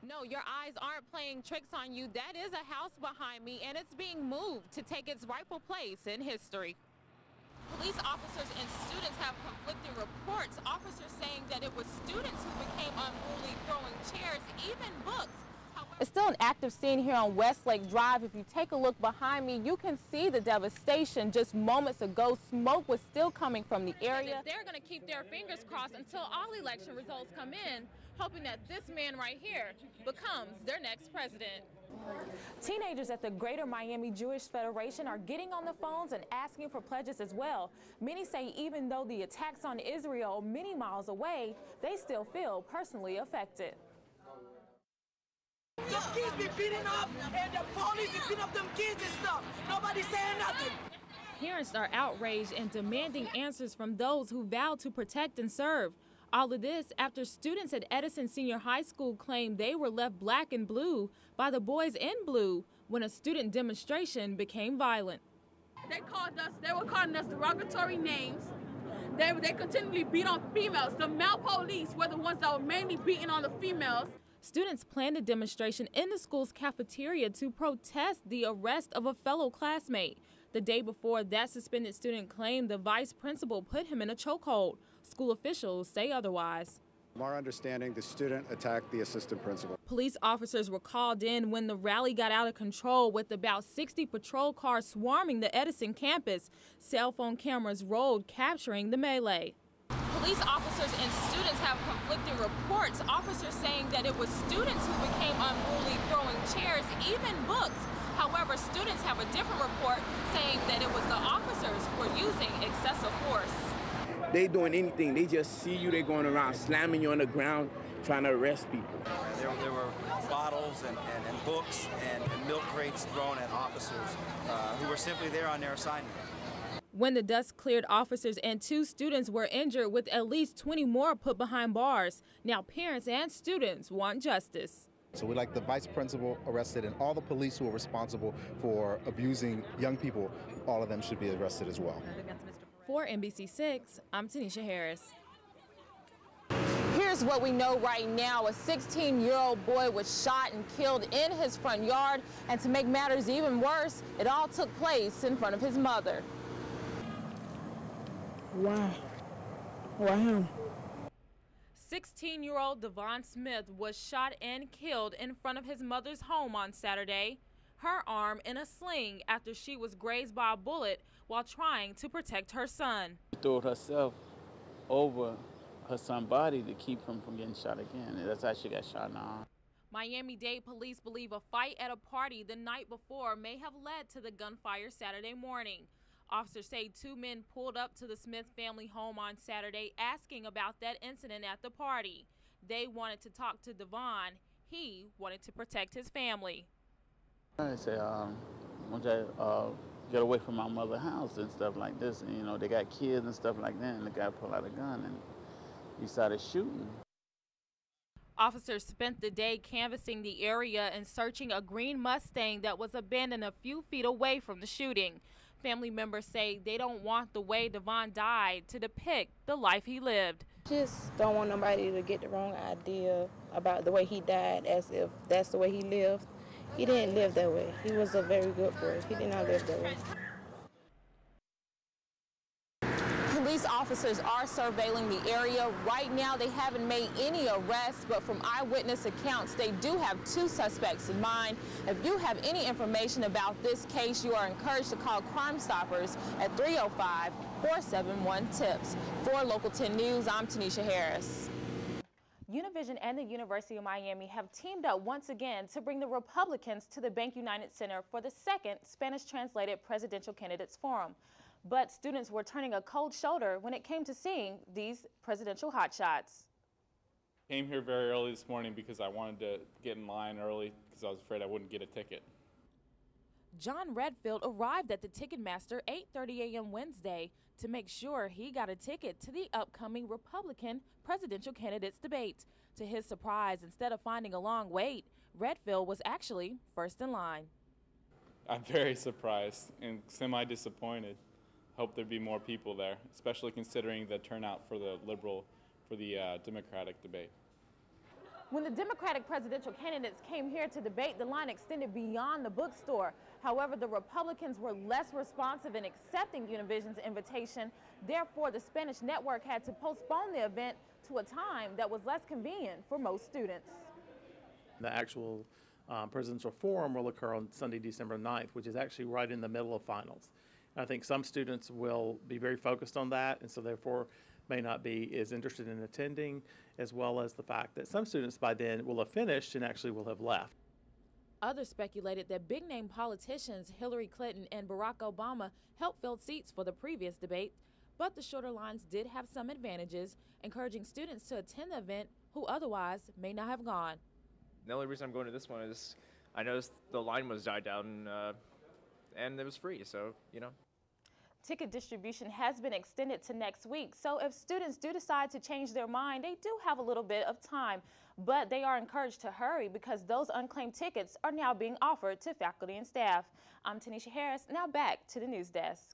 No, your eyes aren't playing tricks on you. That is a house behind me, and it's being moved to take its rightful place in history. Police officers and students have conflicting reports. Officers saying that it was students who became unruly, throwing chairs, even books. It's still an active scene here on Westlake Drive. If you take a look behind me, you can see the devastation. Just moments ago, smoke was still coming from the area. They're going to keep their fingers crossed until all election results come in, hoping that this man right here becomes their next president. Teenagers at the Greater Miami Jewish Federation are getting on the phones and asking for pledges as well. Many say even though the attacks on Israel are many miles away, they still feel personally affected. The kids be beating up and the police be beating up them kids and stuff. Nobody's saying nothing. Parents are outraged and demanding answers from those who vow to protect and serve. All of this after students at Edison Senior High School claimed they were left black and blue by the boys in blue when a student demonstration became violent. They were calling us derogatory names. They continually beat on females. The male police were the ones that were mainly beating on the females. Students planned a demonstration in the school's cafeteria to protest the arrest of a fellow classmate. The day before, that suspended student claimed the vice principal put him in a chokehold. School officials say otherwise. From our understanding, the student attacked the assistant principal. Police officers were called in when the rally got out of control with about 60 patrol cars swarming the Edison campus. Cell phone cameras rolled, capturing the melee. Police officers and students have conflicting reports. Officers saying that it was students who became unruly, throwing chairs, even books. However, students have a different report saying that it was the officers who were using excessive force. They doing anything. They just see you, they going around slamming you on the ground, trying to arrest people. There were bottles and books and milk crates thrown at officers who were simply there on their assignment. When the dust cleared, officers and 2 students were injured, with at least 20 more put behind bars. Now parents and students want justice. So we'd like the vice principal arrested, and all the police who are responsible for abusing young people, all of them should be arrested as well. For NBC6, I'm Tanisha Harris. Here's what we know right now. A 16-year-old boy was shot and killed in his front yard. And to make matters even worse, it all took place in front of his mother. Wow. Wow. 16-year-old Devon Smith was shot and killed in front of his mother's home on Saturday, her arm in a sling after she was grazed by a bullet while trying to protect her son. She threw herself over her son's body to keep him from getting shot again. That's how she got shot in the arm. Miami-Dade police believe a fight at a party the night before may have led to the gunfire Saturday morning. Officers say 2 men pulled up to the Smith family home on Saturday asking about that incident at the party. They wanted to talk to Devon. He wanted to protect his family. I said, once I get away from my mother's house and stuff like this, and, you know, they got kids and stuff like that, and the guy pulled out a gun and he started shooting. Officers spent the day canvassing the area and searching a green Mustang that was abandoned a few feet away from the shooting. Family members say they don't want the way Devon died to depict the life he lived. Just don't want nobody to get the wrong idea about the way he died, as if that's the way he lived. He didn't live that way. He was a very good boy. He did not live that way. Police officers are surveilling the area. Right now, they haven't made any arrests, but from eyewitness accounts, they do have 2 suspects in mind. If you have any information about this case, you are encouraged to call Crime Stoppers at 305-471-TIPS. For Local 10 News, I'm Tanisha Harris. Univision and the University of Miami have teamed up once again to bring the Republicans to the Bank United Center for the 2nd Spanish-translated Presidential Candidates Forum. But students were turning a cold shoulder when it came to seeing these presidential hotshots. Came here very early this morning because I wanted to get in line early because I was afraid I wouldn't get a ticket. John Redfield arrived at the Ticketmaster 8:30 a.m. Wednesday to make sure he got a ticket to the upcoming Republican presidential candidates debate. To his surprise, instead of finding a long wait, Redfield was actually first in line. I'm very surprised and semi-disappointed. Hope there'd be more people there, especially considering the turnout for the Democratic debate. When the Democratic presidential candidates came here to debate, the line extended beyond the bookstore. However, the Republicans were less responsive in accepting Univision's invitation. Therefore, the Spanish network had to postpone the event to a time that was less convenient for most students. The actual presidential forum will occur on Sunday, December 9th, which is actually right in the middle of finals. And I think some students will be very focused on that, and so therefore may not be as interested in attending, as well as the fact that some students by then will have finished and actually will have left. Others speculated that big-name politicians Hillary Clinton and Barack Obama helped fill seats for the previous debate, but the shorter lines did have some advantages, encouraging students to attend the event who otherwise may not have gone. The only reason I'm going to this one is I noticed the line was died down and it was free, so, you know. Ticket distribution has been extended to next week, so if students do decide to change their mind, they do have a little bit of time, but they are encouraged to hurry because those unclaimed tickets are now being offered to faculty and staff. I'm Tanisha Harris, now back to the news desk.